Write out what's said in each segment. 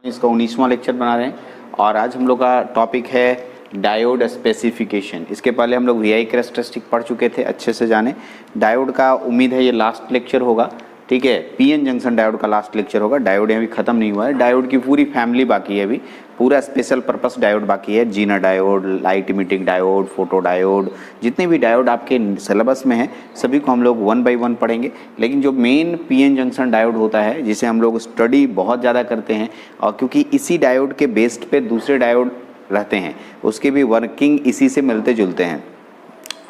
इसका 19वां लेक्चर बना रहे हैं और आज हम लोग का टॉपिक है डायोड स्पेसिफिकेशन। इसके पहले हम लोग वीआई कैरेक्टरिस्टिक पढ़ चुके थे, अच्छे से जाने डायोड का। उम्मीद है ये लास्ट लेक्चर होगा, ठीक है। पीएन जंक्शन डायोड का लास्ट लेक्चर होगा। डायोड अभी खत्म नहीं हुआ है, डायोड की पूरी फैमिली बाकी है, अभी पूरा स्पेशल पर्पस डायोड बाकी है। Zener diode, light emitting diode, photo diode, जितने भी डायोड आपके सिलेबस में है सभी को हम लोग 1 बाय 1 पढ़ेंगे। लेकिन जो मेन पीएन जंक्शन डायोड होता है जिसे हम लोग स्टडी बहुत ज़्यादा करते हैं, और क्योंकि इसी डायोड के बेस्ड पे दूसरे डायोड रहते हैं, उसकी भी वर्किंग इसी से मिलते जुलते हैं,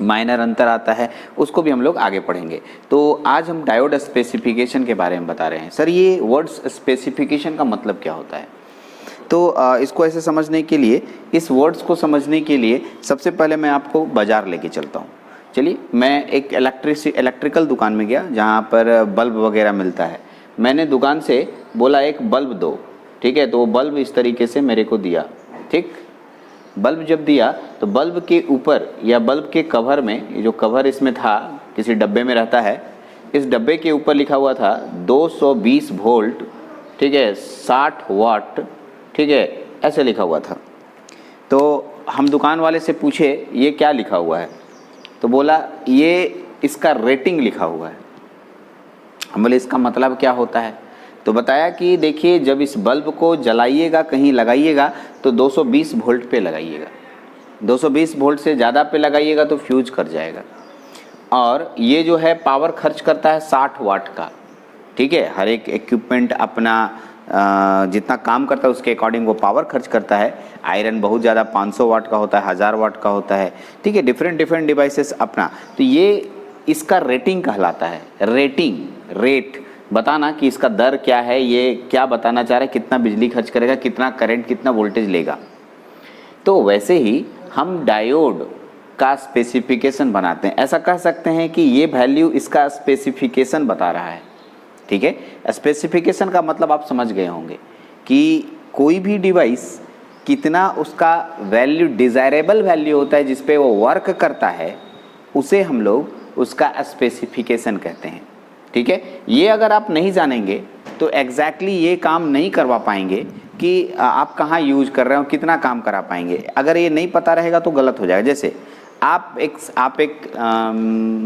माइनर अंतर आता है, उसको भी हम लोग आगे पढ़ेंगे। तो आज हम डायोड स्पेसिफिकेशन के बारे में बता रहे हैं। सर ये वर्ड्स स्पेसिफिकेशन का मतलब क्या होता है? तो इसको ऐसे समझने के लिए, इस वर्ड्स को समझने के लिए सबसे पहले मैं आपको बाज़ार लेके चलता हूँ। चलिए, मैं एक इलेक्ट्रिकल दुकान में गया जहाँ पर बल्ब वगैरह मिलता है। मैंने दुकान से बोला एक बल्ब दो, ठीक है। तो वो बल्ब इस तरीके से मेरे को दिया, ठीक। बल्ब जब दिया तो बल्ब के ऊपर या बल्ब के कवर में, जो कवर इसमें था किसी डब्बे में रहता है, इस डब्बे के ऊपर लिखा हुआ था 220 वोल्ट, ठीक है, 60 वाट, ठीक है, ऐसे लिखा हुआ था। तो हम दुकान वाले से पूछे ये क्या लिखा हुआ है, तो बोला ये इसका रेटिंग लिखा हुआ है। हम बोले इसका मतलब क्या होता है? तो बताया कि देखिए जब इस बल्ब को जलाइएगा, कहीं लगाइएगा तो 220 वोल्ट पे लगाइएगा, 220 वोल्ट से ज़्यादा पे लगाइएगा तो फ्यूज कर जाएगा। और ये जो है पावर खर्च करता है 60 वाट का, ठीक है। हर एक इक्विपमेंट अपना जितना काम करता है उसके अकॉर्डिंग वो पावर खर्च करता है। आयरन बहुत ज़्यादा 500 वाट का होता है, 1000 वाट का होता है, ठीक है। डिफरेंट डिवाइसेस अपना। तो ये इसका रेटिंग कहलाता है। रेटिंग, रेट बताना कि इसका दर क्या है, ये क्या बताना चाह रहा है, कितना बिजली खर्च करेगा, कितना करंट, कितना वोल्टेज लेगा। तो वैसे ही हम डायोड का स्पेसिफिकेशन बनाते हैं। ऐसा कह सकते हैं कि ये वैल्यू इसका स्पेसिफिकेशन बता रहा है, ठीक है। स्पेसिफिकेशन का मतलब आप समझ गए होंगे कि कोई भी डिवाइस कितना उसका वैल्यू, डिज़ायरेबल वैल्यू होता है जिस पे वो वर्क करता है, उसे हम लोग उसका स्पेसिफिकेशन कहते हैं, ठीक है। ये अगर आप नहीं जानेंगे तो एग्जैक्टली ये काम नहीं करवा पाएंगे कि आप कहाँ यूज कर रहे हो, कितना काम करा पाएंगे। अगर ये नहीं पता रहेगा तो गलत हो जाएगा। जैसे आप एक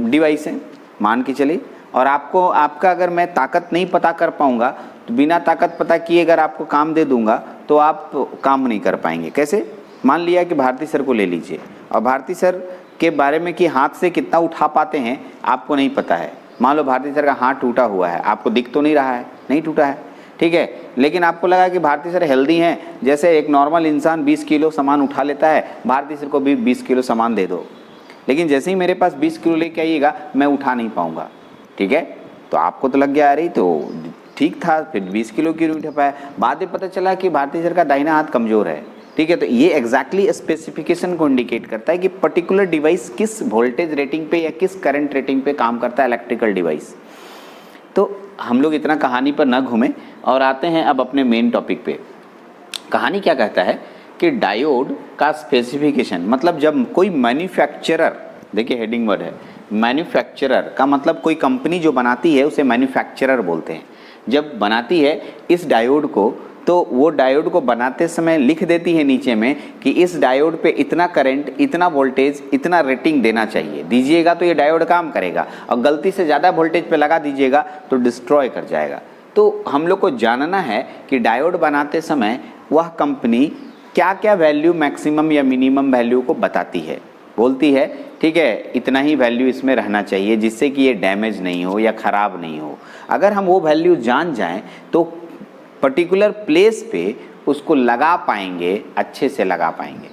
डिवाइस है मान के चलिए, और आपका अगर मैं ताकत नहीं पता कर पाऊंगा तो बिना ताकत पता किए अगर आपको काम दे दूंगा तो आप काम नहीं कर पाएंगे। कैसे? मान लिया कि भारती सर को ले लीजिए, और भारती सर के बारे में कि हाथ से कितना उठा पाते हैं आपको नहीं पता है। मान लो भारती सर का हाथ टूटा हुआ है, आपको दिख तो नहीं रहा है, नहीं टूटा है, ठीक है। लेकिन आपको लगा कि भारती सर हेल्दी हैं, जैसे एक नॉर्मल इंसान 20 किलो सामान उठा लेता है, भारती सर को भी 20 किलो सामान दे दो। लेकिन जैसे ही मेरे पास 20 किलो लेके आइएगा मैं उठा नहीं पाऊंगा, ठीक है। तो आपको तो लग गया अरे तो ठीक था, फिर 20 किलो क्यों नहीं उठा पाया। बाद में पता चला कि भारती सर का दाहिना हाथ कमज़ोर है, ठीक है। तो ये एग्जैक्टली स्पेसिफिकेशन को इंडिकेट करता है कि पर्टिकुलर डिवाइस किस वोल्टेज रेटिंग पे या किस करंट रेटिंग पे काम करता है, इलेक्ट्रिकल डिवाइस। तो हम लोग इतना कहानी पर न घूमें और आते हैं अब अपने मेन टॉपिक पे। कहानी क्या कहता है कि डायोड का स्पेसिफिकेशन मतलब जब कोई मैन्युफैक्चरर, देखिए हेडिंग वर्ड है मैन्युफैक्चरर का मतलब कोई कंपनी जो बनाती है उसे मैन्युफैक्चरर बोलते हैं। जब बनाती है इस डायोड को तो वो डायोड को बनाते समय लिख देती है नीचे में कि इस डायोड पे इतना करंट, इतना वोल्टेज, इतना रेटिंग देना चाहिए, दीजिएगा तो ये डायोड काम करेगा, और गलती से ज़्यादा वोल्टेज पे लगा दीजिएगा तो डिस्ट्रॉय कर जाएगा। तो हम लोग को जानना है कि डायोड बनाते समय वह कंपनी क्या क्या वैल्यू मैक्सिमम या मिनिमम वैल्यू को बताती है, बोलती है, ठीक है, इतना ही वैल्यू इसमें रहना चाहिए जिससे कि ये डैमेज नहीं हो या ख़राब नहीं हो। अगर हम वो वैल्यू जान जाएं तो पर्टिकुलर प्लेस पे उसको लगा पाएंगे, अच्छे से लगा पाएंगे,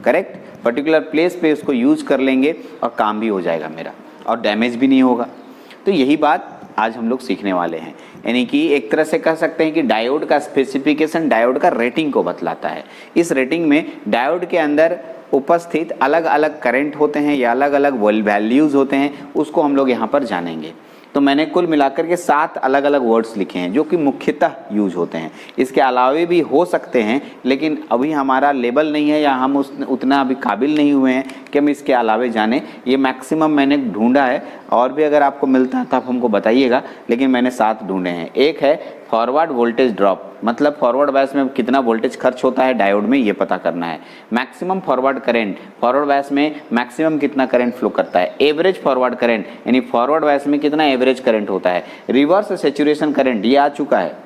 करेक्ट। पर्टिकुलर प्लेस पे उसको यूज कर लेंगे और काम भी हो जाएगा मेरा, और डैमेज भी नहीं होगा। तो यही बात आज हम लोग सीखने वाले हैं। यानी कि एक तरह से कह सकते हैं कि डायोड का स्पेसिफिकेशन डायोड का रेटिंग को बतलाता है। इस रेटिंग में डायोड के अंदर उपस्थित अलग अलग करंट होते हैं या अलग अलग वैल्यूज़ होते हैं, उसको हम लोग यहाँ पर जानेंगे। तो मैंने कुल मिलाकर के 7 अलग अलग वर्ड्स लिखे हैं जो कि मुख्यतः यूज होते हैं। इसके अलावे भी हो सकते हैं, लेकिन अभी हमारा लेवल नहीं है या हम उतना अभी काबिल नहीं हुए हैं कि हम इसके अलावे जाने। ये मैक्सिमम मैंने ढूंढा है, और भी अगर आपको मिलता है तो आप हमको बताइएगा, लेकिन मैंने 7 ढूंढे हैं। एक है फॉरवर्ड वोल्टेज ड्रॉप, मतलब फॉरवर्ड बायस में कितना वोल्टेज खर्च होता है डायोड में, ये पता करना है। Maximum forward current, forward bias में मैक्सिमम कितना करंट फ्लो करता है। एवरेज फॉरवर्ड करंट, यानी फॉरवर्ड बायस में कितना एवरेज करंट होता है। रिवर्स सैचुरेशन करंट, ये आ चुका है।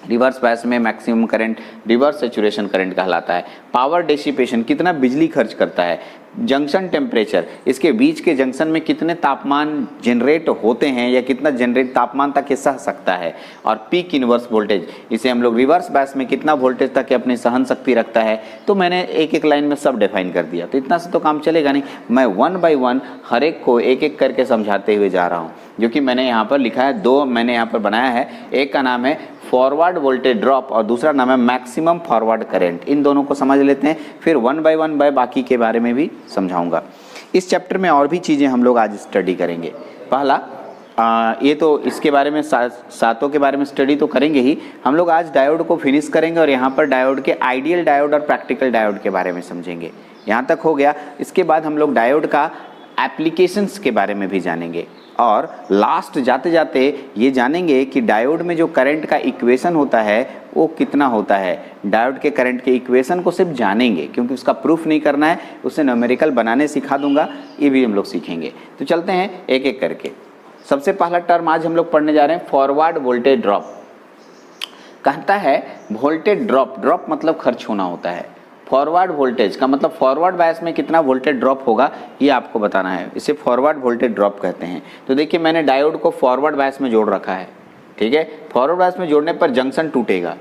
रिवर्स बायस में maximum current reverse saturation current कहलाता है। पावर डिसिपेशन, कितना बिजली खर्च करता है। जंक्शन टेम्परेचर, इसके बीच के जंक्शन में कितने तापमान जनरेट होते हैं या कितना जनरेट तापमान तक ये सह सकता है। और पीक इनवर्स वोल्टेज, इसे हम लोग रिवर्स बायस में कितना वोल्टेज तक अपनी सहन शक्ति रखता है। तो मैंने एक एक लाइन में सब डिफाइन कर दिया, तो इतना से तो काम चलेगा नहीं। मैं 1 बाय 1 हर एक को एक एक करके समझाते हुए जा रहा हूँ, जो कि मैंने यहाँ पर लिखा है। 2 मैंने यहाँ पर बनाया है, एक का नाम है फॉरवर्ड वोल्टेज ड्रॉप और दूसरा नाम है मैक्सिमम फॉरवर्ड करंट। इन दोनों को समझ लेते हैं, फिर 1 बाय 1 बाकी के बारे में भी समझाऊंगा। इस चैप्टर में और भी चीज़ें हम लोग आज स्टडी करेंगे। पहला ये तो इसके बारे में सातों के बारे में स्टडी तो करेंगे ही, हम लोग आज डायोड को फिनिश करेंगे और यहाँ पर डायोड के आइडियल डायोड और प्रैक्टिकल डायोड के बारे में समझेंगे। यहाँ तक हो गया। इसके बाद हम लोग डायोड का एप्लीकेशंस के बारे में भी जानेंगे, और लास्ट जाते जाते ये जानेंगे कि डायोड में जो करंट का इक्वेशन होता है वो कितना होता है। डायोड के करंट के इक्वेशन को सिर्फ जानेंगे, क्योंकि उसका प्रूफ नहीं करना है, उसे न्यूमेरिकल बनाने सिखा दूंगा, ये भी हम लोग सीखेंगे। तो चलते हैं एक एक करके। सबसे पहला टर्म आज हम लोग पढ़ने जा रहे हैं फॉरवर्ड वोल्टेज ड्रॉप। कहता है वोल्टेज ड्रॉप, ड्रॉप मतलब खर्च होना होता है। फॉरवर्ड वोल्टेज का मतलब फॉरवर्ड बायस में कितना वोल्टेज ड्रॉप होगा ये आपको बताना है, इसे फॉरवर्ड वोल्टेज ड्रॉप कहते हैं। तो देखिए मैंने डायोड को फॉरवर्ड बायस में जोड़ रखा है, ठीक है। फॉरवर्ड बायस में जोड़ने पर जंक्शन टूटेगा,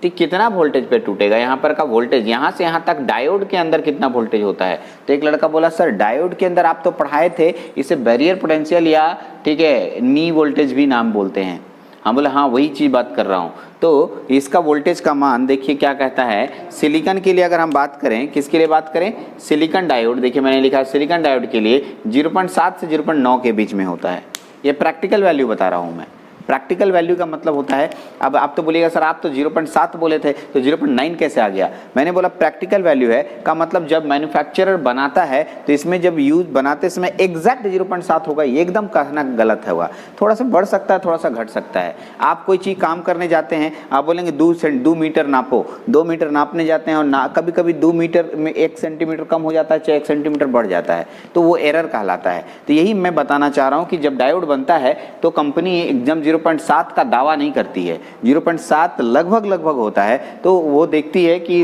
ठीक। कितना वोल्टेज पे टूटेगा, यहाँ पर का वोल्टेज, यहाँ से यहाँ तक डायोड के अंदर कितना वोल्टेज होता है। तो एक लड़का बोला सर डायोड के अंदर आप तो पढ़ाए थे, इसे बैरियर पोटेंशियल या ठीक है नी वोल्टेज भी नाम बोलते हैं। हम बोले हाँ वही चीज़ बात कर रहा हूँ। तो इसका वोल्टेज का मान देखिए क्या कहता है। सिलिकॉन के लिए अगर हम बात करें, किसके लिए बात करें, सिलिकॉन डायोड, देखिए मैंने लिखा है सिलिकॉन डायोड के लिए 0.7 से 0.9 के बीच में होता है। ये प्रैक्टिकल वैल्यू बता रहा हूँ मैं। प्रैक्टिकल वैल्यू का मतलब होता है, अब आप तो बोलिएगा सर आप तो 0.7 बोले थे तो 0.9 कैसे आ गया। मैंने बोला प्रैक्टिकल वैल्यू है का मतलब जब मैन्युफैक्चरर बनाता है तो इसमें जब यूज बनाते समय एग्जैक्ट 0.7 होगा, ये एकदम कहना गलत होगा। थोड़ा सा बढ़ सकता है, थोड़ा सा घट सकता है। आप कोई चीज़ काम करने जाते हैं, आप बोलेंगे 2 मीटर नापो, 2 मीटर नापने जाते हैं और कभी कभी 2 मीटर में 1 सेंटीमीटर कम हो जाता है, चाहे 1 सेंटीमीटर बढ़ जाता है, तो वो एरर कहलाता है। तो यही मैं बताना चाह रहा हूँ कि जब डायोड बनता है तो कंपनी एकदम 0.7 का दावा नहीं करती है, 0.7 लगभग होता है। तो वो देखती है कि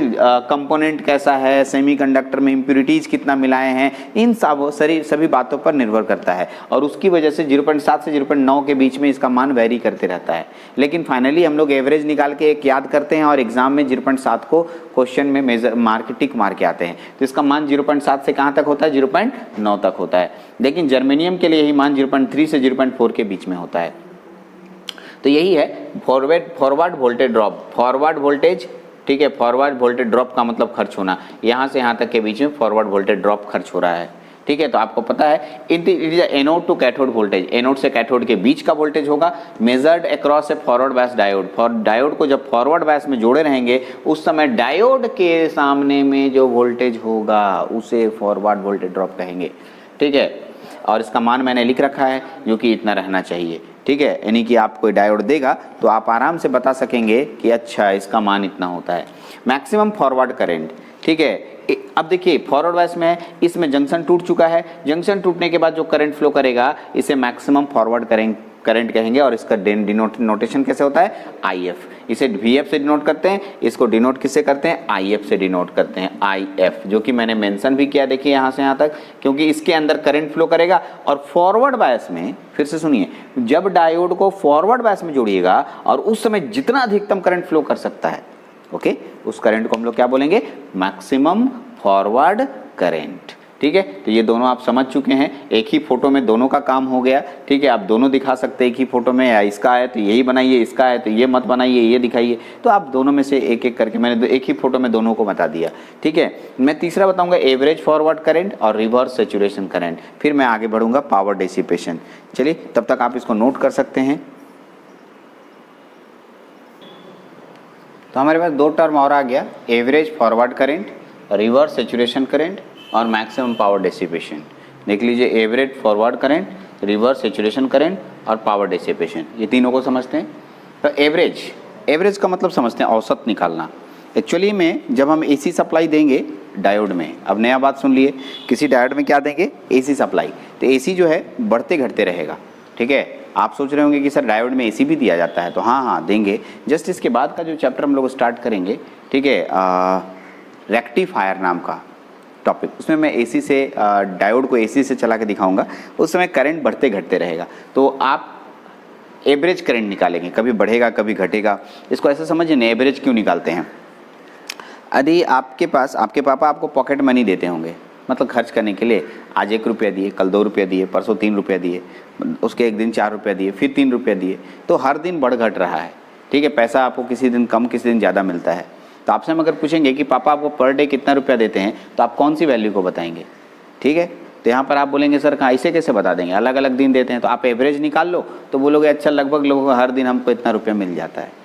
कंपोनेंट कैसा है, सेमीकंडक्टर में इंप्योरिटीज कितना मिलाए हैं, इन सभी बातों पर निर्भर करता है, और उसकी वजह से 0.7 से 0.9 के बीच में इसका मान वेरी करते रहता है। लेकिन फाइनली हम लोग एवरेज निकाल के एक याद करते हैं और एग्जाम में 0.7 को क्वेश्चन में मेजर टिक मार के आते हैं। तो इसका मान 0.7 से कहाँ तक होता है, 0.9 तक होता है। लेकिन जर्मेनियम के लिए यही मान 0.3 से 0.4 के बीच में होता है। तो यही है forward voltage drop. Forward voltage, ठीक है, फॉरवर्ड वोल्टेज ड्रॉप का मतलब खर्च होना, यहाँ से यहाँ तक के बीच में फॉरवर्ड वोल्टेज ड्रॉप खर्च हो रहा है, ठीक है। तो आपको पता है it is anode to cathode voltage, anode से कैथोड के बीच का वोल्टेज होगा, measured across a forward bias diode. Diode को जब फॉरवर्ड बायस में जोड़े रहेंगे उस समय डायोड के सामने में जो वोल्टेज होगा उसे फॉरवर्ड वोल्टेज ड्रॉप कहेंगे, ठीक है। और इसका मान मैंने लिख रखा है जो कि इतना रहना चाहिए, ठीक है। यानी कि आप कोई डायोड देगा तो आप आराम से बता सकेंगे कि अच्छा इसका मान इतना होता है। मैक्सिमम फॉरवर्ड करंट, ठीक है। अब देखिए फॉरवर्ड बायस में इसमें जंक्शन टूट चुका है, जंक्शन टूटने के बाद जो करंट फ्लो करेगा इसे मैक्सिमम फॉरवर्ड करंट कहेंगे। और इसका नोटेशन कैसे होता है, IF। इसे VF से डिनोट करते हैं, इसको डिनोट किससे करते हैं, IF से डिनोट करते हैं, IF, जो कि मैंने मेंशन भी किया देखिए यहाँ से यहाँ तक, क्योंकि इसके अंदर करंट फ्लो करेगा। और फॉरवर्ड बायस में फिर से सुनिए, जब डायोड को फॉरवर्ड बायस में जोड़िएगा और उस समय जितना अधिकतम करंट फ्लो कर सकता है, ओके, उस करंट को हम लोग क्या बोलेंगे, मैक्सिमम फॉरवर्ड करंट, ठीक है। तो ये दोनों आप समझ चुके हैं, एक ही फोटो में दोनों का काम हो गया, ठीक है। आप दोनों दिखा सकते हैं एक ही फोटो में, या इसका है तो यही बनाइए, इसका है तो ये मत बनाइए, ये दिखाइए। तो आप दोनों में से एक एक करके मैंने एक ही फोटो में दोनों को बता दिया, ठीक है। मैं तीसरा बताऊंगा एवरेज फॉरवर्ड करंट और रिवर्स सैचुरेशन करंट, फिर मैं आगे बढ़ूंगा पावर डिसिपेशन। चलिए तब तक आप इसको नोट कर सकते हैं। तो हमारे पास दो टर्म और आ गया, average forward current, reverse saturation current और मैक्सिमम पावर डिसिपेशन। देख लीजिए, average forward current, reverse saturation current और पावर डिसिपेशन, ये तीनों को समझते हैं। तो एवरेज का मतलब समझते हैं औसत निकालना। एक्चुअली में जब हम एसी सप्लाई देंगे डायोड में, अब नया बात सुन लिए, किसी डायोड में क्या देंगे, एसी सप्लाई, तो एसी जो है बढ़ते घटते रहेगा, ठीक है। आप सोच रहे होंगे कि सर डायोड में एसी भी दिया जाता है, तो हाँ देंगे। जस्ट इसके बाद का जो चैप्टर हम लोग स्टार्ट करेंगे, ठीक है, रेक्टिफायर नाम का टॉपिक, उसमें मैं एसी से डायोड को एसी से चला के दिखाऊंगा। उस समय करंट बढ़ते घटते रहेगा, तो आप एवरेज करंट निकालेंगे, कभी बढ़ेगा कभी घटेगा। इसको ऐसे समझिए, एवरेज क्यों निकालते हैं। यदि आपके पास आपके पापा आपको पॉकेट मनी देते होंगे, मतलब खर्च करने के लिए, आज 1 रुपया दिए, कल 2 रुपया दिए, परसों 3 रुपया दिए, उसके एक दिन 4 रुपया दिए, फिर 3 रुपया दिए, तो हर दिन बढ़ घट रहा है, ठीक है। पैसा आपको किसी दिन कम किसी दिन ज़्यादा मिलता है। तो आपसे हम अगर पूछेंगे कि पापा आपको पर डे कितना रुपया देते हैं, तो आप कौन सी वैल्यू को बताएंगे, ठीक है। तो यहाँ पर आप बोलेंगे सर कहाँ, ऐसे कैसे बता देंगे, अलग अलग दिन देते हैं। तो आप एवरेज निकाल लो, तो बोलोगे अच्छा लगभग लोगों को हर दिन हमको इतना रुपया मिल जाता है।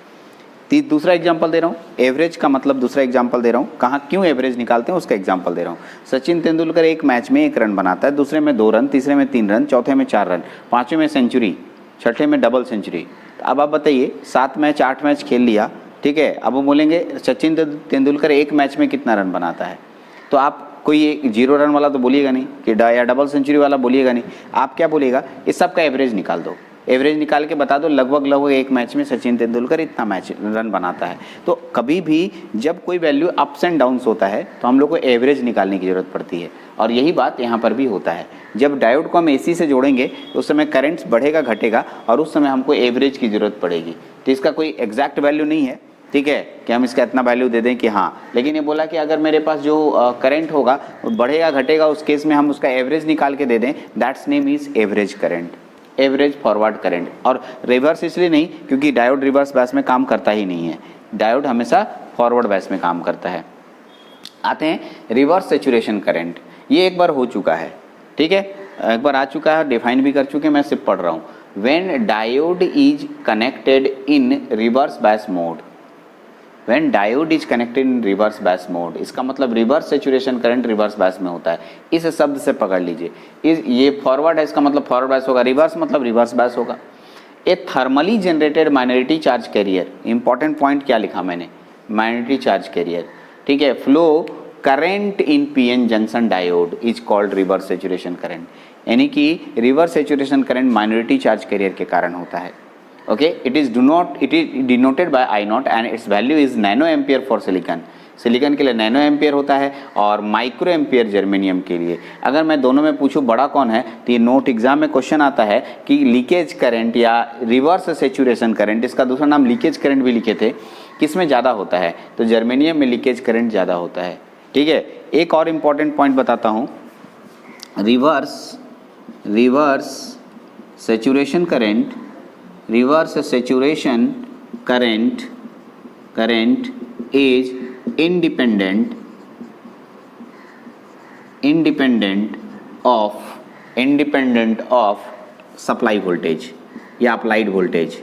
दूसरा एग्जाम्पल दे रहा हूँ, एवरेज का मतलब दूसरा एग्जाम्पल दे रहा हूँ, कहाँ क्यों एवरेज निकालते हैं उसका एग्जाम्पल दे रहा हूँ। सचिन तेंदुलकर एक मैच में 1 रन बनाता है, दूसरे में 2 रन, तीसरे में 3 रन, चौथे में 4 रन, पाँचवें में सेंचुरी, छठे में डबल सेंचुरी। तो अब आप बताइए, 7 मैच 8 मैच खेल लिया, ठीक है। अब वो बोलेंगे सचिन तेंदुलकर एक मैच में कितना रन बनाता है, तो आप कोई 0 रन वाला तो बोलिएगा नहीं कि या डबल सेंचुरी वाला बोलिएगा नहीं, आप क्या बोलिएगा, इस सब का एवरेज निकाल दो। एवरेज निकाल के बता दो लगभग एक मैच में सचिन तेंदुलकर इतना मैच रन बनाता है। तो कभी भी जब कोई वैल्यू अप्स एंड डाउन्स होता है तो हम लोग को एवरेज निकालने की ज़रूरत पड़ती है, और यही बात यहाँ पर भी होता है। जब डायोड को हम एसी से जोड़ेंगे तो उस समय करंट्स बढ़ेगा घटेगा, और उस समय हमको एवरेज की ज़रूरत पड़ेगी। तो इसका कोई एग्जैक्ट वैल्यू नहीं है, ठीक है, कि हम इसका इतना वैल्यू दे दें कि हाँ, लेकिन ये बोला कि अगर मेरे पास जो करंट होगा बढ़ेगा घटेगा, उस केस में हम उसका एवरेज निकाल के दे दें, that's name is average current, average forward current. और रिवर्स इसलिए नहीं क्योंकि डायोड रिवर्स बैस में काम करता ही नहीं है, डायोड हमेशा फॉरवर्ड बैस में काम करता है। आते हैं रिवर्स सैचुरेशन करंट, ये एक बार हो चुका है, ठीक है, एक बार आ चुका है, डिफाइन भी कर चुके हैं, मैं सिर्फ पढ़ रहा हूँ। When diode is connected in reverse bias mode, when diode is connected in reverse bias mode, इसका मतलब reverse saturation current reverse bias में होता है। इस शब्द से पकड़ लीजिए, ये फॉरवर्ड है, इसका मतलब फॉरवर्ड बैस होगा, रिवर्स मतलब रिवर्स बैस होगा। A thermally generated minority charge carrier, important point क्या लिखा मैंने, माइनॉरिटी चार्ज कैरियर, ठीक है। Flow current in PN junction diode is called reverse saturation current, यानी कि reverse saturation current minority charge carrier के कारण होता है। Okay, it is denoted by I naught and its value is nano ampere for silicon. Silicon के लिए nano ampere होता है और माइक्रो एम्पियर जर्मेनियम के लिए। अगर मैं दोनों में पूछूं बड़ा कौन है, तो ये नोट एग्जाम में क्वेश्चन आता है कि लीकेज करंट या रिवर्स सैचुरेशन करंट, इसका दूसरा नाम लीकेज करंट भी लिखे थे, किस में ज़्यादा होता है, तो जर्मेनियम में लीकेज करंट ज़्यादा होता है, ठीक है। एक और इम्पॉर्टेंट पॉइंट बताता हूँ, reverse saturation current, reverse saturation current is independent of supply voltage या applied voltage।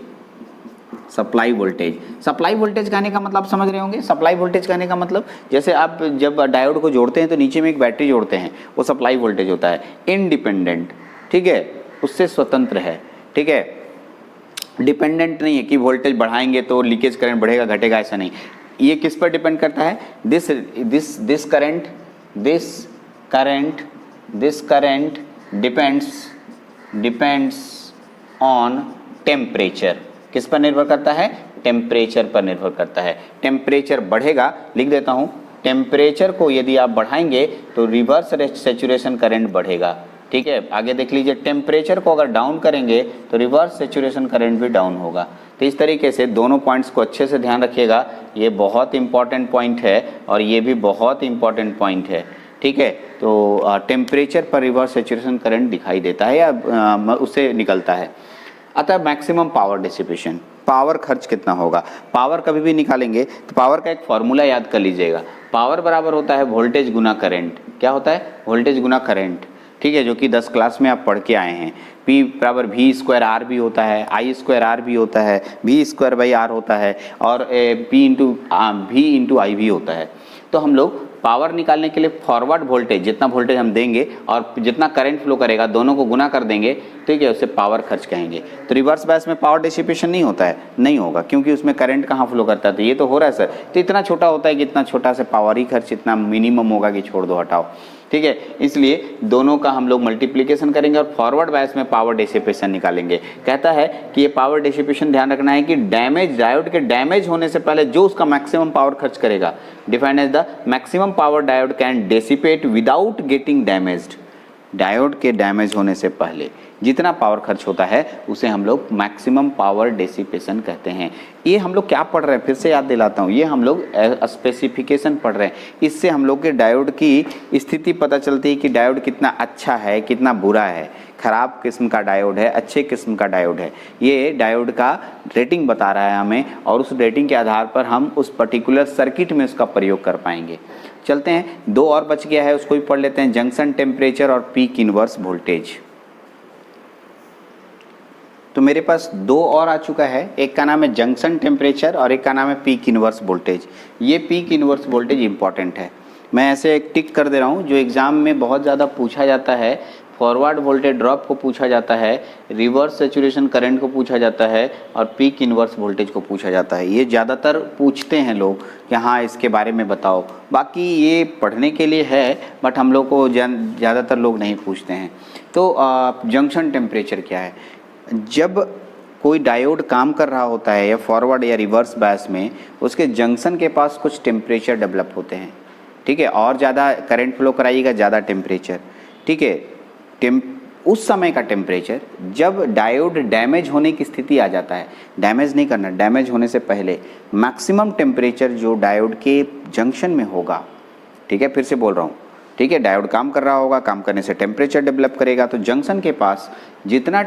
सप्लाई वोल्टेज कहने का मतलब समझ रहे होंगे, सप्लाई वोल्टेज कहने का मतलब जैसे आप जब डायोड को जोड़ते हैं तो नीचे में एक बैटरी जोड़ते हैं, वो सप्लाई वोल्टेज होता है। इंडिपेंडेंट, ठीक है, उससे स्वतंत्र है, ठीक है, डिपेंडेंट नहीं है कि वोल्टेज बढ़ाएंगे तो लीकेज करंट बढ़ेगा घटेगा, ऐसा नहीं। ये किस पर डिपेंड करता है, this current depends on temperature. किस पर निर्भर करता है, टेम्परेचर पर निर्भर करता है। टेम्परेचर बढ़ेगा, लिख देता हूँ, टेम्परेचर को यदि आप बढ़ाएंगे तो रिवर्स सैचुरेशन करंट बढ़ेगा, ठीक है। आगे देख लीजिए, टेम्परेचर को अगर डाउन करेंगे तो रिवर्स सैचुरेशन करंट भी डाउन होगा। तो इस तरीके से दोनों पॉइंट्स को अच्छे से ध्यान रखिएगा, ये बहुत इंपॉर्टेंट पॉइंट है और ये भी बहुत इंपॉर्टेंट पॉइंट है, ठीक है। तो टेम्परेचर पर रिवर्स सैचुरेशन करंट दिखाई देता है या उससे निकलता है। अतः मैक्सिमम पावर डिसिपेशन, पावर खर्च कितना होगा, पावर कभी भी निकालेंगे तो पावर का एक फॉर्मूला याद कर लीजिएगा। पावर बराबर होता है वोल्टेज गुना करंट। क्या होता है? वोल्टेज गुना करंट, ठीक है, जो कि 10 क्लास में आप पढ़ के आए हैं। P बराबर वी स्क्वायर आर भी होता है, आई स्क्वायर आर भी होता है, वी स्क्वायर बाई आर होता है और P इंटू वी इंटू आई भी होता है। तो हम लोग पावर निकालने के लिए फॉरवर्ड वोल्टेज, जितना वोल्टेज हम देंगे और जितना करंट फ्लो करेगा दोनों को गुना कर देंगे, ठीक है, उससे पावर खर्च कहेंगे। तो रिवर्स बायस में पावर डिसिपेशन नहीं होता है, नहीं होगा, क्योंकि उसमें करंट कहाँ फ्लो करता है। तो ये तो हो रहा है सर, तो इतना छोटा होता है कि इतना छोटा से पावर ही खर्च इतना मिनिमम होगा कि छोड़ दो, हटाओ, ठीक है। इसलिए दोनों का हम लोग मल्टीप्लिकेशन करेंगे और फॉरवर्ड बायस में पावर डिसिपेशन निकालेंगे। कहता है कि ये पावर डिसिपेशन ध्यान रखना है कि डैमेज, डायोड के डैमेज होने से पहले जो उसका मैक्सिमम पावर खर्च करेगा, defined as the maximum power diode can dissipate without getting damaged. Diode के डैमेज होने से पहले जितना पावर खर्च होता है उसे हम लोग मैक्सिमम पावर डिसिपेशन कहते हैं। ये हम लोग क्या पढ़ रहे हैं, फिर से याद दिलाता हूँ, ये हम लोग स्पेसिफिकेशन पढ़ रहे हैं। इससे हम लोग के डायोड की स्थिति पता चलती है कि डायोड कितना अच्छा है, कितना बुरा है, खराब किस्म का डायोड है, अच्छे किस्म का डायोड है। ये डायोड का रेटिंग बता रहा है हमें और उस रेटिंग के आधार पर हम उस पर्टिकुलर सर्किट में उसका प्रयोग कर पाएंगे। चलते हैं, 2 और बच गया है, उसको भी पढ़ लेते हैं, जंक्शन टेम्परेचर और पीक इनवर्स वोल्टेज। तो मेरे पास 2 और आ चुका है, एक का नाम है जंक्शन टेम्परेचर और एक का नाम है पीक इनवर्स वोल्टेज। ये पीक इनवर्स वोल्टेज इंपॉर्टेंट है, मैं ऐसे एक टिक कर दे रहा हूँ, जो एग्जाम में बहुत ज़्यादा पूछा जाता है। फॉरवर्ड वोल्टेज ड्रॉप को पूछा जाता है, रिवर्स सैचुरेशन करंट को पूछा जाता है और पीक इनवर्स वोल्टेज को पूछा जाता है। ये ज़्यादातर पूछते हैं लोग कि हाँ इसके बारे में बताओ। बाकी ये पढ़ने के लिए है, बट हम लोग को ज़्यादातर लोग नहीं पूछते हैं। तो जंक्शन टेम्परेचर क्या है? जब कोई डायोड काम कर रहा होता है या फॉरवर्ड या रिवर्स बायस में, उसके जंक्शन के पास कुछ टेम्परेचर डेवलप होते हैं, ठीक है, और ज़्यादा करंट फ्लो कराइएगा, ज़्यादा टेम्परेचर, ठीक है। उस समय का टेम्परेचर जब डायोड डैमेज होने की स्थिति आ जाता है, डैमेज नहीं करना, डैमेज होने से पहले मैक्सिमम टेम्परेचर जो डायोड के जंक्शन में होगा, ठीक है, फिर से बोल रहा हूँ, ठीक है, डायोड काम कर रहा होगा, काम करने से टेम्परेचर डेवलप करेगा, तो जंक्शन के पास जितना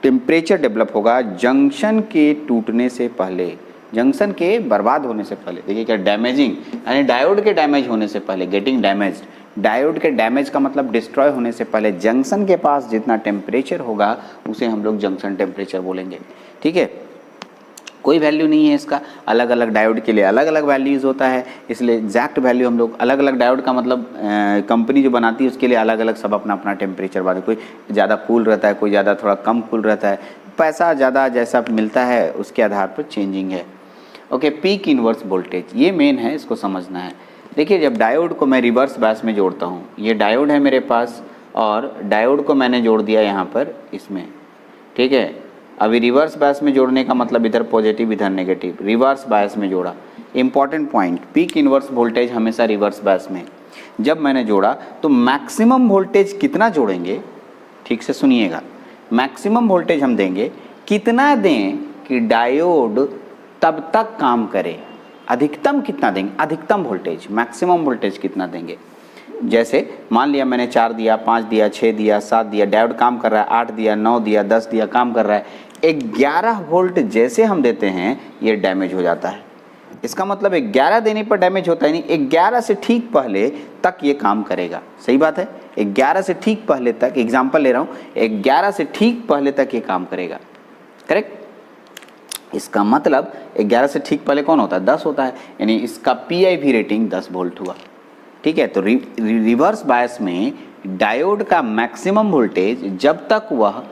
टेम्परेचर डेवलप होगा जंक्शन के टूटने से पहले, जंक्शन के बर्बाद होने से पहले, देखिए क्या डैमेजिंग, यानी डायोड के डैमेज होने से पहले, गेटिंग डैमेज्ड, डायोड के डैमेज का मतलब डिस्ट्रॉय होने से पहले जंक्शन के पास जितना टेम्परेचर होगा उसे हम लोग जंक्शन टेम्परेचर बोलेंगे, ठीक है। कोई वैल्यू नहीं है इसका, अलग अलग डायोड के लिए अलग अलग वैल्यूज़ होता है, इसलिए एग्जैक्ट वैल्यू हम लोग अलग अलग डायोड का मतलब कंपनी जो बनाती है उसके लिए अलग अलग सब अपना अपना टेम्परेचर बात है। कोई ज़्यादा कूल रहता है, कोई ज़्यादा थोड़ा कम कूल रहता है, पैसा ज़्यादा जैसा मिलता है उसके आधार पर चेंजिंग है। ओके, पीक इनवर्स वोल्टेज ये मेन है, इसको समझना है। देखिए जब डायोड को मैं रिवर्स बायस में जोड़ता हूँ, ये डायोड है मेरे पास और डायोड को मैंने जोड़ दिया यहाँ पर इसमें, ठीक है। अभी रिवर्स बायस में जोड़ने का मतलब इधर पॉजिटिव इधर नेगेटिव, रिवर्स बायस में जोड़ा। Important point, peak inverse voltage हमेशा रिवर्स बायस में। जब मैंने जोड़ा तो मैक्सिमम वोल्टेज कितना जोड़ेंगे, ठीक से सुनिएगा, मैक्सिमम वोल्टेज हम देंगे, कितना दें कि डायोड तब तक काम करे, अधिकतम कितना देंगे, अधिकतम वोल्टेज, मैक्सिमम वोल्टेज कितना देंगे। जैसे मान लिया मैंने 4 दिया, 5 दिया, 6 दिया, 7 दिया, डायोड काम कर रहा है, 8 दिया, 9 दिया, 10 दिया, काम कर रहा है, 11 वोल्ट जैसे हम देते हैं ये डैमेज हो जाता है। इसका मतलब 11 देने पर डैमेज होता है नहीं, 11 से ठीक पहले तक ये काम करेगा, सही बात है। 11 से ठीक पहले तक, एग्जाम्पल ले रहा हूँ, 11 से ठीक पहले तक ये काम करेगा, करेक्ट। इसका मतलब 11 से ठीक पहले कौन होता है, 10 होता है, यानी इसका PIV रेटिंग 10 वोल्ट हुआ, ठीक है। तो रिवर्स बायस में डायोड का मैक्सिमम वोल्टेज जब तक वह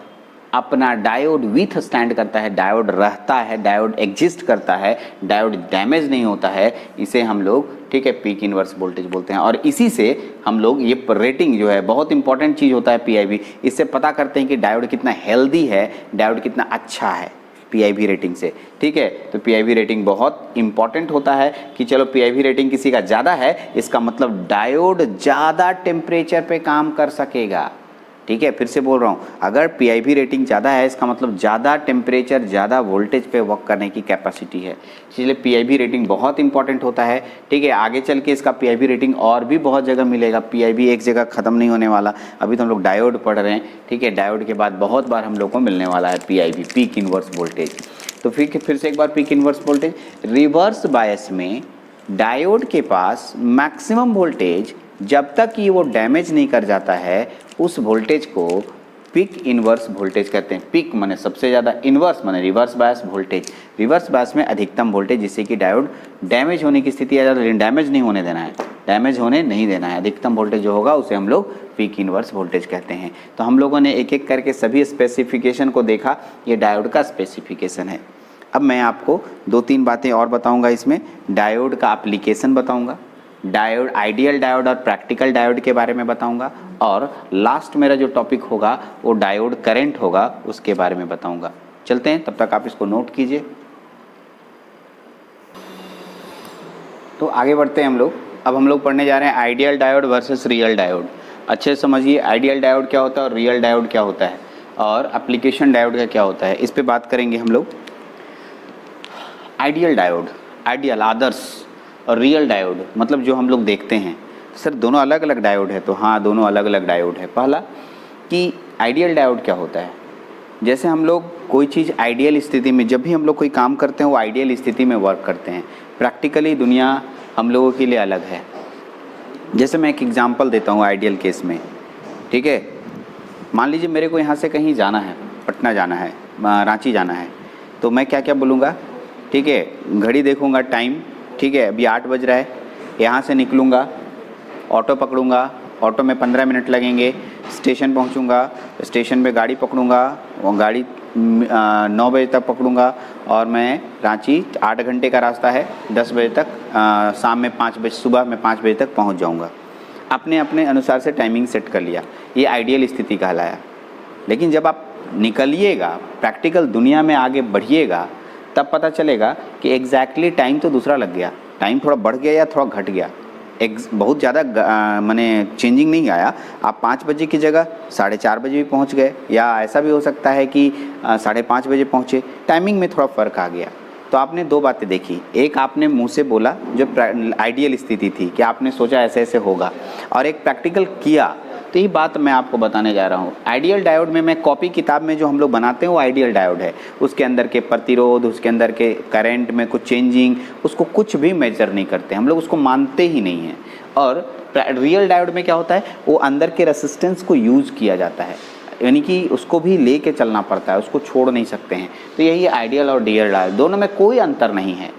अपना डायोड विथ स्टैंड करता है, डायोड रहता है, डायोड एग्जिस्ट करता है, डायोड डैमेज नहीं होता है, इसे हम लोग, ठीक है, पीक इनवर्स वोल्टेज बोलते हैं। और इसी से हम लोग ये रेटिंग जो है बहुत इंपॉर्टेंट चीज़ होता है PIV, इससे पता करते हैं कि डायोड कितना हेल्दी है, डायोड कितना अच्छा है PIV रेटिंग से, ठीक है। तो PIV रेटिंग बहुत इंपॉर्टेंट होता है कि चलो PIV रेटिंग किसी का ज़्यादा है, इसका मतलब डायोड ज़्यादा टेम्परेचर पे काम कर सकेगा, ठीक है, फिर से बोल रहा हूँ, अगर पीआईवी रेटिंग ज़्यादा है इसका मतलब ज़्यादा टेम्परेचर, ज़्यादा वोल्टेज पे वर्क करने की कैपेसिटी है, इसलिए पीआईवी रेटिंग बहुत इंपॉर्टेंट होता है। ठीक है, आगे चल के इसका पीआईवी रेटिंग और भी बहुत जगह मिलेगा, पीआईवी एक जगह ख़त्म नहीं होने वाला। अभी तो हम लोग डायोड पढ़ रहे हैं, ठीक है, डायोड के बाद बहुत बार हम लोग को मिलने वाला है पीआईवी, पीक इनवर्स वोल्टेज। तो फिर से एक बार peak inverse voltage, reverse bias में डायोड के पास मैक्सिमम वोल्टेज जब तक कि वो डैमेज नहीं कर जाता है, उस वोल्टेज को पीक इनवर्स वोल्टेज कहते हैं। पीक माने सबसे ज़्यादा, इनवर्स माने reverse bias voltage. Reverse bias में अधिकतम वोल्टेज, जिससे कि डायोड डैमेज होने की स्थिति आ जाती है, लेकिन डैमेज नहीं होने देना है, डैमेज होने नहीं देना है। अधिकतम वोल्टेज जो होगा उसे हम लोग पीक इनवर्स वोल्टेज कहते हैं। तो हम लोगों ने एक एक करके सभी स्पेसिफिकेशन को देखा, ये डायोड का स्पेसिफिकेशन है। अब मैं आपको 2-3 बातें और बताऊँगा इसमें, डायोड का एप्लीकेशन बताऊँगा, डायोड, आइडियल डायोड और प्रैक्टिकल डायोड के बारे में बताऊंगा, और लास्ट मेरा जो टॉपिक होगा वो डायोड करंट होगा, उसके बारे में बताऊंगा। चलते हैं, तब तक आप इसको नोट कीजिए। तो आगे बढ़ते हैं हम लोग। अब हम लोग पढ़ने जा रहे हैं ideal diode versus real diode. अच्छे से समझिए आइडियल डायोड क्या होता है और रियल डायोड क्या होता है, और एप्लीकेशन डायोड का क्या होता है, इस पे बात करेंगे हम लोग। आइडियल डायोड, आइडियल, आदर्श, और रियल डायोड मतलब जो हम लोग देखते हैं। सर दोनों अलग अलग डायोड है, तो हाँ दोनों अलग अलग डायोड है। पहला कि आइडियल डायोड क्या होता है, जैसे हम लोग कोई चीज़ आइडियल स्थिति में, जब भी हम लोग कोई काम करते हैं वो आइडियल स्थिति में वर्क करते हैं। प्रैक्टिकली दुनिया हम लोगों के लिए अलग है। जैसे मैं एक एग्जांपल देता हूँ आइडियल केस में, ठीक है। मान लीजिए मेरे को यहाँ से कहीं जाना है, पटना जाना है, रांची जाना है, तो मैं क्या क्या बोलूँगा, ठीक है, घड़ी देखूँगा, टाइम, ठीक है, अभी 8 बज रहा है, यहाँ से निकलूँगा, ऑटो पकड़ूँगा, ऑटो में 15 मिनट लगेंगे, स्टेशन पहुँचूँगा, स्टेशन पे गाड़ी पकड़ूँगा, और गाड़ी 9 बजे तक पकड़ूँगा, और मैं रांची 8 घंटे का रास्ता है, 10 बजे तक, शाम में 5 बजे, सुबह में 5 बजे तक पहुँच जाऊँगा। अपने अपने अनुसार से टाइमिंग सेट कर लिया, ये आइडियल स्थिति कहलाया। लेकिन जब आप निकलिएगा, प्रैक्टिकल दुनिया में आगे बढ़िएगा, तब पता चलेगा कि एग्जैक्टली टाइम तो दूसरा लग गया, टाइम थोड़ा बढ़ गया या थोड़ा घट गया, बहुत ज़्यादा माने चेंजिंग नहीं आया। आप 5 बजे की जगह 4:30 बजे भी पहुंच गए, या ऐसा भी हो सकता है कि 5:30 बजे पहुंचे, टाइमिंग में थोड़ा फ़र्क आ गया। तो आपने 2 बातें देखी, एक आपने मुंह से बोला जो आइडियल स्थिति थी कि आपने सोचा ऐसे ऐसे होगा, और एक प्रैक्टिकल किया। तो ये बात मैं आपको बताने जा रहा हूँ। आइडियल डायोड में, मैं कॉपी किताब में जो हम लोग बनाते हैं वो आइडियल डायोड है, उसके अंदर के प्रतिरोध, उसके अंदर के करंट में कुछ चेंजिंग, उसको कुछ भी मेजर नहीं करते हम लोग, उसको मानते ही नहीं हैं। और रियल डायोड में क्या होता है, वो अंदर के रेसिस्टेंस को यूज़ किया जाता है, यानी कि उसको भी ले के चलना पड़ता है, उसको छोड़ नहीं सकते हैं। तो यही आइडियल और रियल डायोड, दोनों में कोई अंतर नहीं है।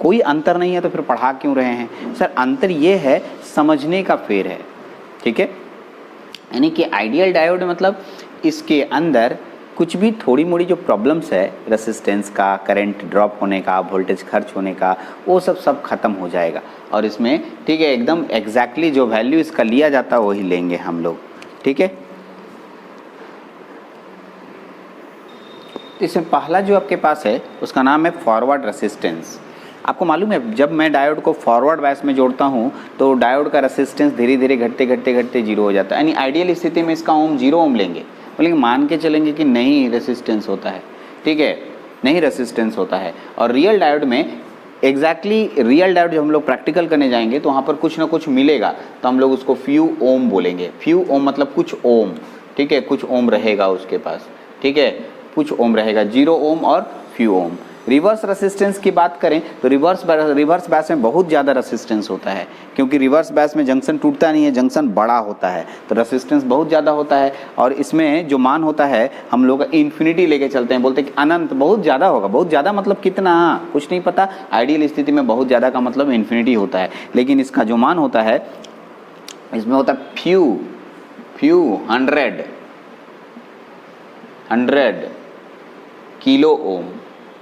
कोई अंतर नहीं है तो फिर पढ़ा क्यों रहे हैं सर? अंतर ये है, समझने का फेर है, ठीक है। यानी कि आइडियल डायोड मतलब इसके अंदर कुछ भी थोड़ी मोड़ी जो प्रॉब्लम्स है, रेसिस्टेंस का, करंट ड्रॉप होने का, वोल्टेज खर्च होने का, वो सब खत्म हो जाएगा। और इसमें ठीक है एकदम एग्जैक्टली जो वैल्यू इसका लिया जाता है वही लेंगे हम लोग, ठीक है। इसमें पहला जो आपके पास है उसका नाम है फॉरवर्ड रेसिस्टेंस। आपको मालूम है जब मैं डायोड को फॉरवर्ड बायस में जोड़ता हूँ तो डायोड का रेसिस्टेंस धीरे धीरे घटते जीरो हो जाता है। यानी आइडियल स्थिति में इसका ओम 0 ओम लेंगे, लेकिन मान के चलेंगे कि नहीं रेसिस्टेंस होता है, ठीक है, नहीं रेसिस्टेंस होता है। और रियल डायोड में एग्जैक्टली रियल डायोड जब हम लोग प्रैक्टिकल करने जाएंगे तो वहाँ पर कुछ ना कुछ मिलेगा, तो हम लोग उसको फ्यू ओम बोलेंगे। फ्यू ओम मतलब कुछ ओम, ठीक है, कुछ ओम रहेगा उसके पास, ठीक है, कुछ ओम रहेगा, 0 ओम और फ्यू ओम। रिवर्स रेसिस्टेंस की बात करें तो रिवर्स बायस में बहुत ज़्यादा रेसिस्टेंस होता है, क्योंकि रिवर्स बायस में जंक्शन टूटता नहीं है, जंक्शन बड़ा होता है, तो रेसिस्टेंस बहुत ज़्यादा होता है। और इसमें जो मान होता है हम लोग इन्फिनिटी लेके चलते हैं, बोलते हैं कि अनंत, बहुत ज़्यादा होगा। बहुत ज़्यादा मतलब कितना, कुछ नहीं पता। आइडियल स्थिति में बहुत ज़्यादा का मतलब इन्फिनिटी होता है, लेकिन इसका जो मान होता है इसमें होता है फ्यू 100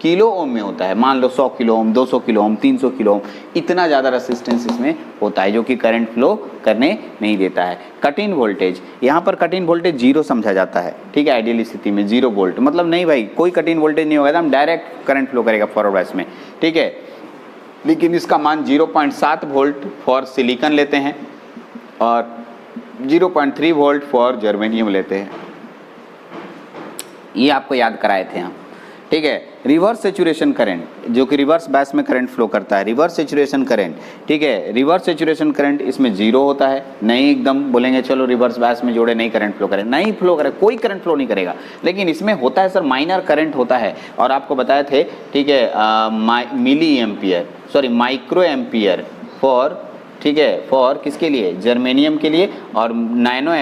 किलो ओम में होता है। मान लो 100 kilo ohm, 200 kilo ohm, 300 kilo ohm, इतना ज़्यादा रेसिस्टेंस इसमें होता है जो कि करंट फ्लो करने नहीं देता है। कट इन वोल्टेज, यहाँ पर कट इन वोल्टेज 0 समझा जाता है, ठीक है। आइडियल स्थिति में 0 वोल्ट मतलब नहीं भाई, कोई कट इन वोल्टेज नहीं होगा, हम डायरेक्ट करंट फ्लो करेगा फॉरवर्ड बायस में, ठीक है। लेकिन इसका मान 0.7 वोल्ट फॉर सिलिकॉन लेते हैं और 0.3 वोल्ट फॉर जर्मेनियम लेते हैं, ये आपको याद कराए थे हम, ठीक है। रिवर्स सेचुरेशन करंट, जो कि रिवर्स बैस में करंट फ्लो करता है, रिवर्स सेचुरेशन करंट, ठीक है। रिवर्स सेचुरेशन करंट इसमें जीरो होता है, नहीं एकदम बोलेंगे चलो रिवर्स बैस में जोड़े नहीं करंट फ्लो करे, नहीं फ्लो करे, कोई करंट फ्लो नहीं करेगा। लेकिन इसमें होता है सर माइनर करंट होता है, और आपको बताए थे, ठीक है, milliampere, sorry microampere for, ठीक है, फॉर किसके लिए, जर्मेनियम के लिए, और नैनो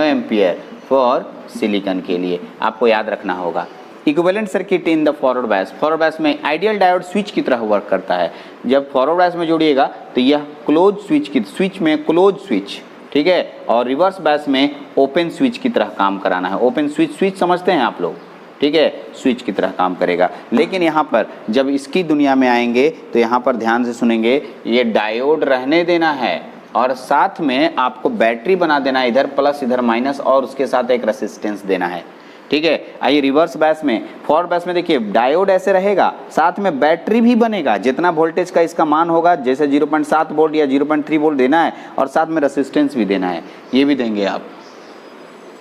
एम्पियर फॉर सिलिकॉन के लिए, आपको याद रखना होगा। Equivalent circuit in the forward bias में आइडियल डायोड स्विच की तरह वर्क करता है। जब फॉरवर्ड बायस में जोड़िएगा तो यह क्लोज स्विच में क्लोज स्विच, ठीक है, और रिवर्स बायस में ओपन स्विच की तरह काम कराना है। ओपन स्विच समझते हैं आप लोग, ठीक है, स्विच की तरह काम करेगा। लेकिन यहाँ पर जब इसकी दुनिया में आएंगे तो यहाँ पर ध्यान से सुनेंगे, ये डायोड रहने देना है और साथ में आपको बैटरी बना देना है, इधर प्लस इधर माइनस, और उसके साथ एक रेसिस्टेंस देना है, ठीक है। आइए रिवर्स बैस में, फॉरवर्ड बैस में देखिए डायोड ऐसे रहेगा, साथ में बैटरी भी बनेगा, जितना वोल्टेज का इसका मान होगा, जैसे 0.7 वोल्ट या 0.3 वोल्ट देना है, और साथ में रेसिस्टेंस भी देना है, ये भी देंगे आप।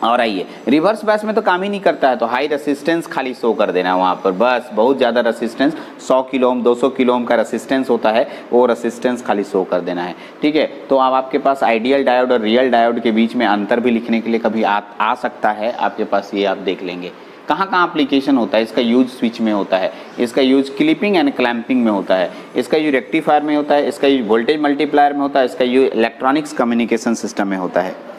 और आइए रिवर्स बैस में तो काम ही नहीं करता है, तो हाई रेसिस्टेंस खाली शो कर देना है वहाँ पर, बस बहुत ज़्यादा resistance, 100 kilo ohm 200 kilo ohm का रेसिस्टेंस होता है, वो रेसिस्टेंस खाली शो कर देना है, ठीक है। तो अब आपके पास आइडियल डायोड और रियल डायोड के बीच में अंतर भी लिखने के लिए कभी आ सकता है आपके पास, ये आप देख लेंगे। कहाँ कहाँ एप्लीकेशन होता है इसका, यूज स्विच में होता है, इसका यूज क्लिपिंग एंड क्लैंपिंग में होता है, इसका यूज रेक्टिफायर में होता है, इसका यूज वोल्टेज मल्टीप्लायर में होता है, इसका यूज इलेक्ट्रॉनिक्स कम्युनिकेशन सिस्टम में होता है।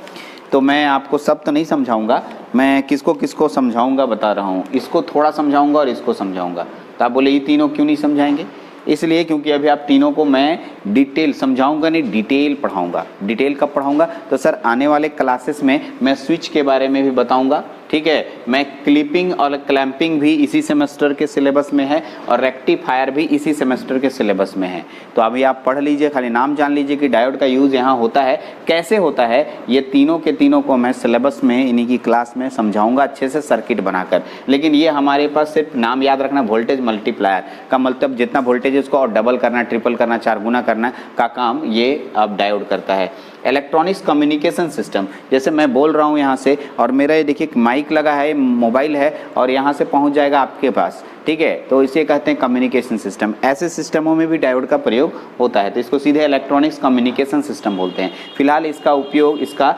तो मैं आपको सब तो नहीं समझाऊंगा, मैं किसको किसको समझाऊंगा बता रहा हूँ, इसको थोड़ा समझाऊंगा और इसको समझाऊंगा। तो आप बोले ये तीनों क्यों नहीं समझाएंगे, इसलिए क्योंकि अभी आप तीनों को मैं डिटेल समझाऊंगा नहीं, डिटेल पढ़ाऊंगा। डिटेल कब पढ़ाऊंगा, तो सर आने वाले क्लासेस में मैं स्विच के बारे में भी बताऊंगा, ठीक है। मैं क्लिपिंग और क्लैंपिंग भी इसी सेमेस्टर के सिलेबस में है, और रेक्टिफायर भी इसी सेमेस्टर के सिलेबस में है। तो अभी आप पढ़ लीजिए, खाली नाम जान लीजिए कि डायोड का यूज़ यहाँ होता है, कैसे होता है, ये तीनों के तीनों को मैं सिलेबस में इन्हीं की क्लास में समझाऊंगा अच्छे से सर्किट बनाकर। लेकिन ये हमारे पास सिर्फ नाम याद रखना, वोल्टेज मल्टीप्लायर का मतलब जितना वोल्टेज है उसको और डबल करना, ट्रिपल करना, 4 गुना करना का काम ये अब डायोड करता है। इलेक्ट्रॉनिक्स कम्युनिकेशन सिस्टम, जैसे मैं बोल रहा हूँ यहाँ से, और मेरा ये देखिए माइक लगा है, मोबाइल है, और यहाँ से पहुँच जाएगा आपके पास, ठीक है, तो इसे कहते हैं कम्युनिकेशन सिस्टम। ऐसे सिस्टमों में भी डायोड का प्रयोग होता है, तो इसको सीधे इलेक्ट्रॉनिक्स कम्युनिकेशन सिस्टम बोलते हैं। फिलहाल इसका उपयोग, इसका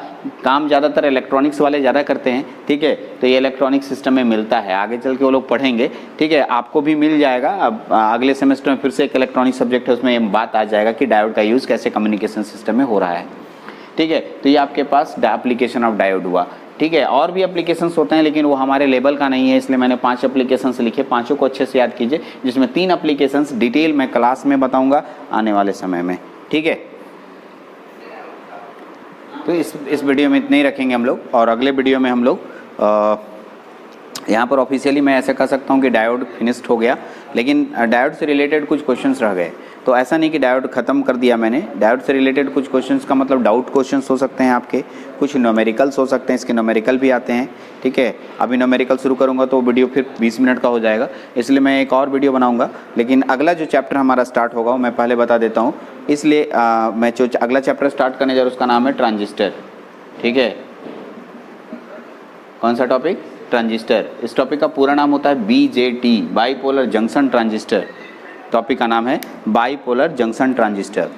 काम ज़्यादातर इलेक्ट्रॉनिक्स वाले ज़्यादा करते हैं, ठीक है। तो ये इलेक्ट्रॉनिक सिस्टम में मिलता है, आगे चल के वो लोग पढ़ेंगे, ठीक है, आपको भी मिल जाएगा। अब अगले सेमेस्टर में फिर से एक इलेक्ट्रॉनिक सब्जेक्ट है, उसमें ये बात आ जाएगा कि डायोड का यूज़ कैसे कम्युनिकेशन सिस्टम में हो रहा है, ठीक है। तो ये आपके पास एप्लीकेशन ऑफ डायोड हुआ, ठीक है। और भी एप्लीकेशंस होते हैं, लेकिन वो हमारे लेवल का नहीं है, इसलिए मैंने 5 एप्लीकेशंस लिखे, 5 को अच्छे से याद कीजिए, जिसमें 3 एप्लीकेशंस डिटेल मैं क्लास में बताऊंगा आने वाले समय में, ठीक है। तो इस वीडियो में इतने ही रखेंगे हम लोग, और अगले वीडियो में हम लोग यहाँ पर ऑफिशियली मैं ऐसा कह सकता हूँ कि डायोड फिनिश्ड हो गया, लेकिन डायोड से रिलेटेड कुछ क्वेश्चंस रह गए। तो ऐसा नहीं कि डायोड ख़त्म कर दिया मैंने, डायोड से रिलेटेड कुछ क्वेश्चंस का मतलब डाउट क्वेश्चंस हो सकते हैं आपके, कुछ न्यूमेरिकल्स हो सकते हैं, इसके न्यूमेरिकल भी आते हैं, ठीक है। अभी न्यूमेरिकल शुरू करूँगा तो वीडियो फिर 20 मिनट का हो जाएगा, इसलिए मैं एक और वीडियो बनाऊँगा। लेकिन अगला जो चैप्टर हमारा स्टार्ट होगा वो मैं पहले बता देता हूँ, इसलिए मैं जो अगला चैप्टर स्टार्ट करने जा रहा हूँ उसका नाम है ट्रांजिस्टर, ठीक है। कौन सा टॉपिक, ट्रांजिस्टर। इस टॉपिक का पूरा नाम होता है BJT, bipolar junction transistor. Topic का नाम है बाईपोलर जंक्शन ट्रांजिस्टर।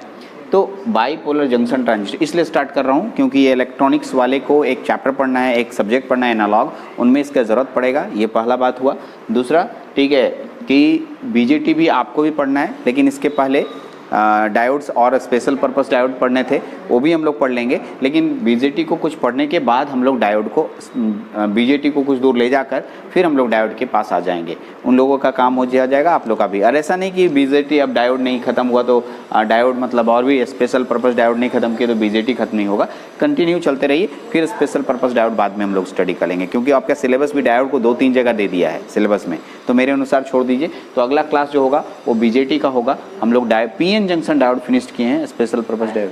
तो बाईपोलर जंक्शन ट्रांजिस्टर इसलिए स्टार्ट कर रहा हूँ क्योंकि ये इलेक्ट्रॉनिक्स वाले को एक चैप्टर पढ़ना है, एक सब्जेक्ट पढ़ना है एनालॉग, उनमें इसका ज़रूरत पड़ेगा, ये पहला बात हुआ। दूसरा, ठीक है, कि BJT भी आपको भी पढ़ना है, लेकिन इसके पहले डायोड्स और स्पेशल पर्पस डायोड पढ़ने थे, वो भी हम लोग पढ़ लेंगे। लेकिन BJT को कुछ पढ़ने के बाद हम लोग डायोड को, BJT को कुछ दूर ले जाकर फिर हम लोग डायोड के पास आ जाएंगे। उन लोगों का काम हो जाएगा, आप लोग का भी। और ऐसा नहीं कि BJT अब डायोड नहीं ख़त्म हुआ तो डायोड मतलब और भी स्पेशल पर्पस डायोड नहीं ख़त्म किया तो BJT खत्म नहीं होगा। कंटिन्यू चलते रहिए, फिर स्पेशल पर्पस डायोड बाद में हम लोग स्टडी करेंगे, क्योंकि आपका सिलेबस भी डायोड को 2-3 जगह दे दिया है सिलेबस में, तो मेरे अनुसार छोड़ दीजिए। तो अगला क्लास जो होगा वो BJT का होगा। हम लोग PN जंक्शन डायोड फिनिश्ड किए हैं, स्पेशल पर्पस डायोड,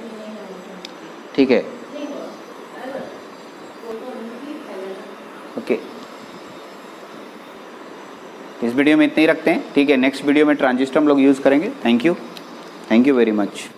ठीक है, ओके। इस वीडियो में इतने ही रखते हैं, ठीक है। नेक्स्ट वीडियो में ट्रांजिस्टर हम लोग यूज़ करेंगे। Thank you very much.